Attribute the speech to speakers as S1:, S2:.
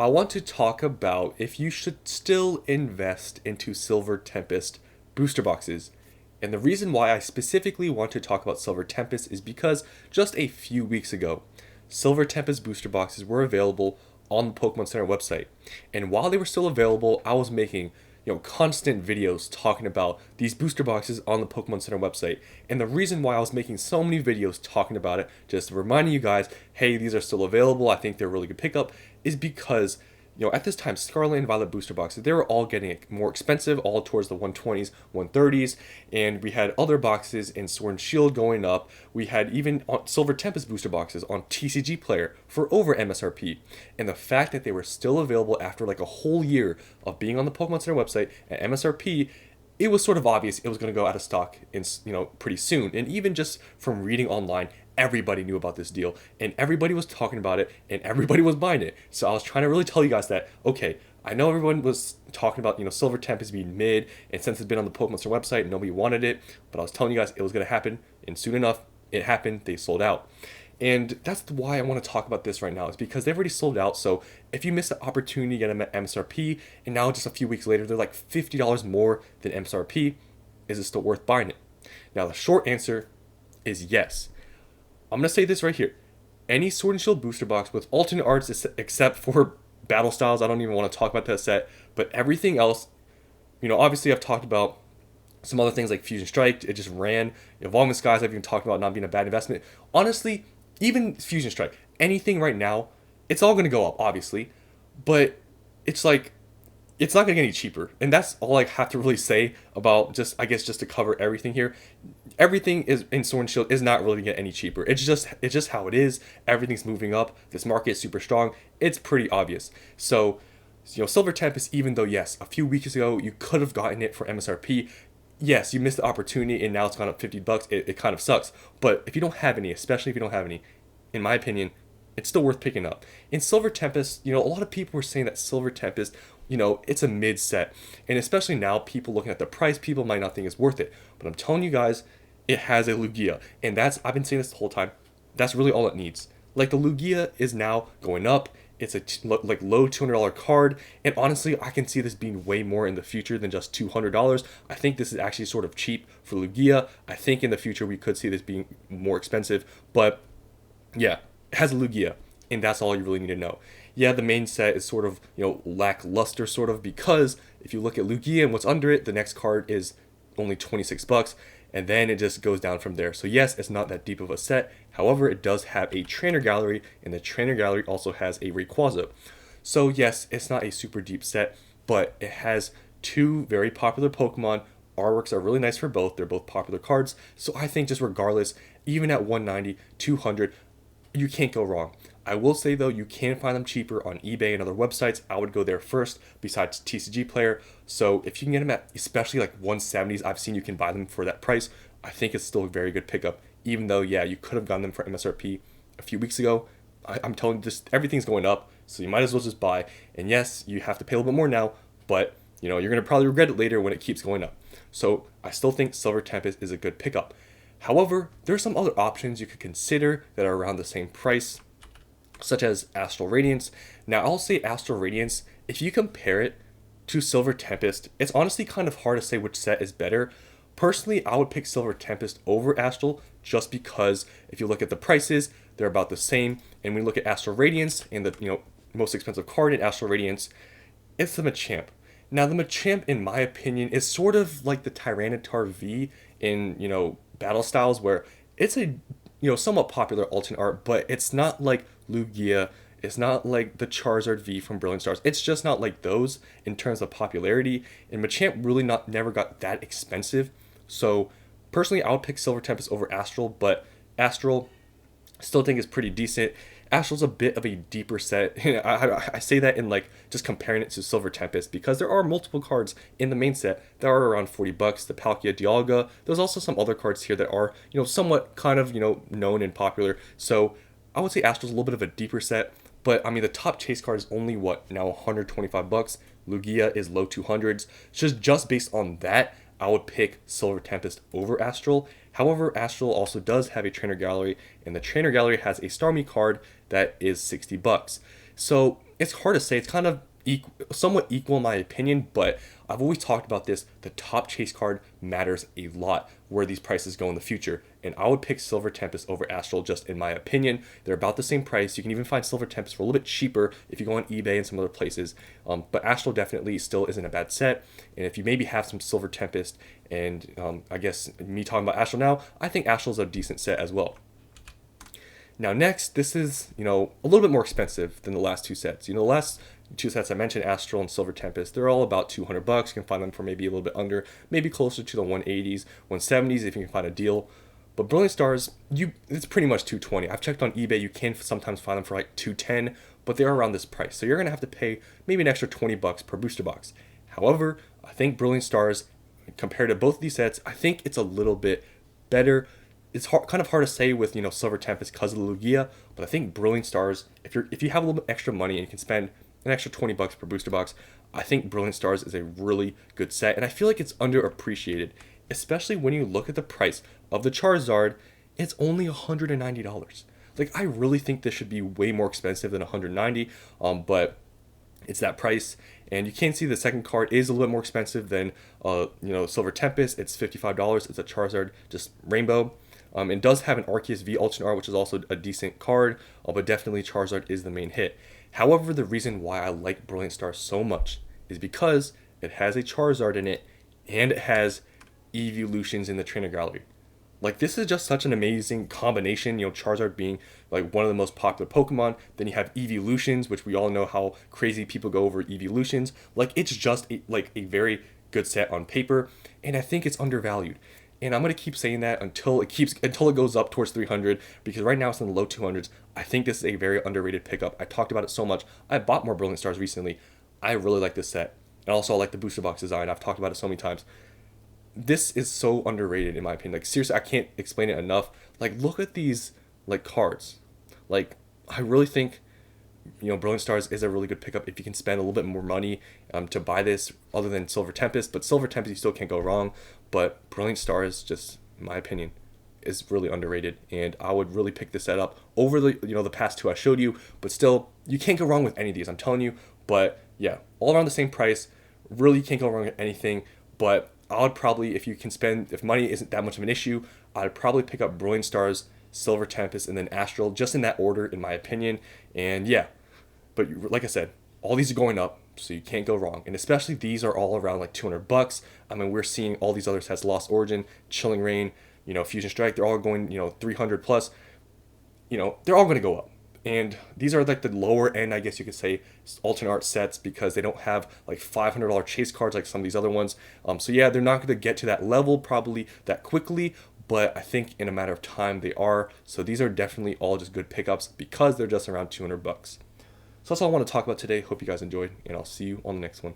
S1: I want to talk about if you should still invest into Silver Tempest booster boxes. And the reason why I specifically want to talk about Silver Tempest is because just a few weeks ago, Silver Tempest booster boxes were available on the Pokemon Center website. And while they were still available, I was making constant videos talking about these booster boxes on the Pokemon Center website. And the reason why I was making so many videos talking about it, just reminding you guys, hey, these are still available, I think they're a really good pickup, is because at this time, Scarlet and Violet booster boxes, they were all getting more expensive, all towards the 120s, 130s, and we had other boxes in Sword and Shield going up. We had even Silver Tempest booster boxes on TCG Player for over MSRP. And the fact that they were still available after like a whole year of being on the Pokemon Center website at MSRP, it was sort of obvious it was going to go out of stock in pretty soon. And even just from reading online, everybody knew about this deal and everybody was talking about it and everybody was buying it. So I was trying to really tell you guys that, okay, I know everyone was talking about Silver Tempest being mid, and since it's been on the Pokemon Center website, nobody wanted it, but I was telling you guys it was going to happen, and soon enough it happened. They sold out. And that's why I want to talk about this right now, is because they've already sold out. So if you miss the opportunity to get them at MSRP, and now just a few weeks later they're like $50 more than MSRP, is it still worth buying it? Now the short answer is yes. I'm going to say this right here. Any Sword and Shield booster box with alternate arts, except for Battle Styles, I don't even want to talk about that set, but everything else, obviously I've talked about some other things like Fusion Strike, it just ran. Evolving Skies, I've even talked about not being a bad investment. Honestly, even Fusion Strike, anything right now, it's all going to go up, obviously, but it's like, it's not going to get any cheaper. And that's all I have to really say about just to cover everything here. Everything is in Sword and Shield is not really going to get any cheaper. It's just how it is. Everything's moving up. This market is super strong. It's pretty obvious. So, Silver Tempest, even though, yes, a few weeks ago, you could have gotten it for MSRP. Yes, you missed the opportunity and now it's gone up $50. It kind of sucks. But if you don't have any, especially if you don't have any, in my opinion, it's still worth picking up. In Silver Tempest, a lot of people were saying that Silver Tempest, it's a mid set. And especially now, people looking at the price, people might not think it's worth it. But I'm telling you guys, it has a Lugia. And I've been saying this the whole time, that's really all it needs. Like, the Lugia is now going up. It's a low $200 card. And honestly, I can see this being way more in the future than just $200. I think this is actually sort of cheap for Lugia. I think in the future we could see this being more expensive. But yeah, it has a Lugia. And that's all you really need to know. Yeah, the main set is sort of, lackluster sort of, because if you look at Lugia and what's under it, the next card is only $26, and then it just goes down from there. So yes, it's not that deep of a set. However, it does have a trainer gallery, and the trainer gallery also has a Rayquaza. So yes, it's not a super deep set, but it has two very popular Pokemon. Artworks are really nice for both. They're both popular cards. So I think just regardless, even at 190, 200, you can't go wrong. I will say though, you can find them cheaper on eBay and other websites. I would go there first, besides TCG Player. So if you can get them at especially like 170s, I've seen you can buy them for that price. I think it's still a very good pickup, even though, yeah, you could have gotten them for MSRP a few weeks ago. I'm telling you, just everything's going up, so you might as well just buy. And yes, you have to pay a little bit more now, but you're going to probably regret it later when it keeps going up. So I still think Silver Tempest is a good pickup. However, there are some other options you could consider that are around the same price, such as Astral Radiance. Now, I'll say Astral Radiance, if you compare it to Silver Tempest, it's honestly kind of hard to say which set is better. Personally, I would pick Silver Tempest over Astral, just because if you look at the prices, they're about the same. And when you look at Astral Radiance and the most expensive card in Astral Radiance, it's the Machamp. Now, the Machamp, in my opinion, is sort of like the Tyranitar V in, Battle Styles, where it's a, somewhat popular alternate art, but it's not like Lugia, it's not like the Charizard V from Brilliant Stars. It's just not like those in terms of popularity, and Machamp really never got that expensive. So, personally, I would pick Silver Tempest over Astral, but Astral still think is pretty decent. Astral's a bit of a deeper set. I say that in just comparing it to Silver Tempest, because there are multiple cards in the main set that are around $40. The Palkia Dialga. There's also some other cards here that are somewhat kind of known and popular. So I would say Astral's a little bit of a deeper set. But I mean, the top chase card is only now $125. Lugia is low 200s. Just based on that, I would pick Silver Tempest over Astral. However, Astral also does have a trainer gallery, and the trainer gallery has a Starmie card that is $60. So it's hard to say. It's kind of somewhat equal in my opinion, but I've always talked about this. The top chase card matters a lot where these prices go in the future. And I would pick Silver Tempest over Astral just in my opinion. They're about the same price. You can even find Silver Tempest for a little bit cheaper if you go on eBay and some other places. But Astral definitely still isn't a bad set. And if you maybe have some Silver Tempest and I guess me talking about Astral now, I think Astral's a decent set as well. Now next, this is, a little bit more expensive than the last two sets. The last two sets I mentioned, Astral and Silver Tempest, they're all about $200. You can find them for maybe a little bit under, maybe closer to the 180s, 170s if you can find a deal. But Brilliant Stars, it's pretty much 220. I've checked on eBay, you can sometimes find them for like 210, but they're around this price. So you're gonna have to pay maybe an extra $20 per booster box. However, I think Brilliant Stars, compared to both of these sets, I think it's a little bit better. It's kind of hard to say with Silver Tempest because of the Lugia, but I think Brilliant Stars, if you have a little bit extra money and you can spend an extra $20 per booster box, I think Brilliant Stars is a really good set, and I feel like it's underappreciated, especially when you look at the price of the Charizard. It's only $190. Like, I really think this should be way more expensive than $190, but it's that price. And you can see the second card is a little bit more expensive than Silver Tempest. It's $55. It's a Charizard, just Rainbow. It does have an Arceus V Alternate Art, which is also a decent card, but definitely Charizard is the main hit. However, the reason why I like Brilliant Stars so much is because it has a Charizard in it, and it has evolutions in the trainer gallery. Like, this is just such an amazing combination, Charizard being like one of the most popular Pokemon. Then you have evolutions, which we all know how crazy people go over evolutions. Like, it's just a very good set on paper, and I think it's undervalued. And I'm going to keep saying that until it goes up towards 300, because right now it's in the low 200s. I think this is a very underrated pickup. I talked about it so much. I bought more Brilliant Stars recently. I really like this set. And also I like the booster box design. I've talked about it so many times. This is so underrated in my opinion. Like, seriously, I can't explain it enough. Like, look at these cards. Like, I really think Brilliant Stars is a really good pickup if you can spend a little bit more money to buy this, other than Silver Tempest. But Silver Tempest, you still can't go wrong. But Brilliant Stars, just in my opinion, is really underrated, and I would really pick this set up over the past two I showed you. But still, you can't go wrong with any of these, I'm telling you. But yeah, all around the same price. Really can't go wrong with anything. But I would probably, if money isn't that much of an issue, I'd probably pick up Brilliant Stars, Silver Tempest, and then Astral, just in that order, in my opinion. And yeah, but like I said, all these are going up, so you can't go wrong. And especially these are all around like $200. I mean, we're seeing all these other sets, Lost Origin, Chilling Reign, Fusion Strike, they're all going, 300 plus. They're all going to go up. And these are like the lower end, I guess you could say, alternate art sets, because they don't have like $500 chase cards like some of these other ones. So yeah, they're not going to get to that level probably that quickly, but I think in a matter of time they are. So these are definitely all just good pickups because they're just around $200. So that's all I want to talk about today. Hope you guys enjoyed, and I'll see you on the next one.